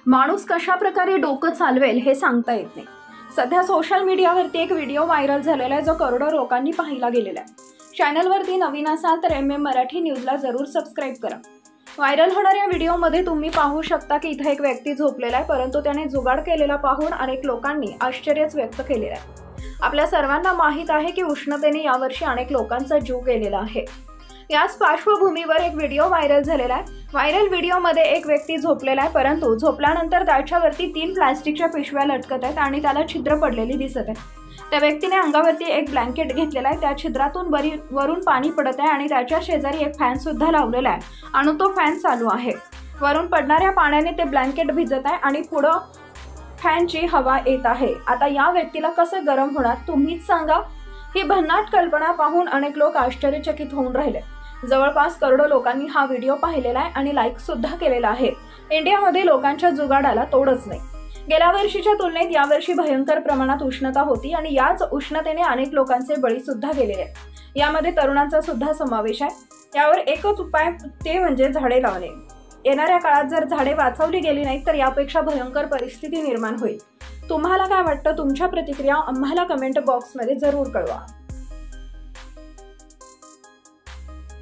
माणूस कशा प्रकारे डोकं चालवेल हे सांगता येत नाही। सध्या सोशल मीडियावरती एक व्हिडिओ व्हायरल झालेला आहे जो करोडो लोकांनी पाहिला गेलेला आहे। चॅनलवरती नवीन असाल तर मराठी न्यूजला जरूर सबस्क्राइब करा। व्हायरल होणाऱ्या व्हिडिओमध्ये तुम्ही पाहू शकता की इथे एक व्यक्ती झोपलेला आहे, परंतु त्याने जुगाड केलेला पाहून अनेक लोकांनी आश्चर्यच व्यक्त केलेलं आहे। आपल्या सर्वांना माहित आहे की उष्णतेने यावर्षी अनेक लोकांचा जीव गेलेला आहे। याच पार्श्वभूमीवर एक व्हिडिओ व्हायरल झालेला आहे। व्हायरल व्हिडिओमध्ये एक व्यक्ती झोपलेला आहे, परंतु झोपल्यानंतर त्याच्यावरती 3 प्लास्टिकच्या पिशव्या लटकत आहेत आणि त्याला छिद्र पडलेली दिसत आहे। त्या व्यक्तीने अंगावरती एक ब्लँकेट घेतलेला आहे, त्या छिद्रातून वरून पाणी पडत आहे आणि त्याच्या शेजारी एक फॅन सुद्धा लावलेला आहे आणि तो फॅन चालू आहे। वरून पडणाऱ्या पाण्याने ते ब्लँकेट भिजत आहे आणि पुढे फॅनची हवा येत आहे। आता या व्यक्तीला कसं गरम होणार तुम्हीच सांगा। ही भन्नाट कल्पना पाहून अनेक लोक आश्चर्यचकित होऊन राहिले। जवळपास करोडो लोकांनी हा व्हिडिओ पाहिलेला आहे आणि लाईक सुद्धा केलेला आहे। इंडियामध्ये लोकांच्या जुगाडाला तोडच नाही। गेल्या वर्षीच्या तुलनेत यावर्षी भयंकर प्रमाणात उष्णता होती आणि याच उष्णतेने अनेक लोकांचे बळी सुद्धा गेलेले आहेत। यामध्ये तरुणांचा सुद्धा समावेश आहे। यावर एकच उपाय ते म्हणजे झाडे लावणे। येणाऱ्या काळात जर झाडे वाचवली गेली नाहीत तर यापेक्षा भयंकर परिस्थिती निर्माण होईल। तुम्हाला काय वाटतं? तुमच्या प्रतिक्रिया आम्हाला कमेंट बॉक्समध्ये जरूर कळवा।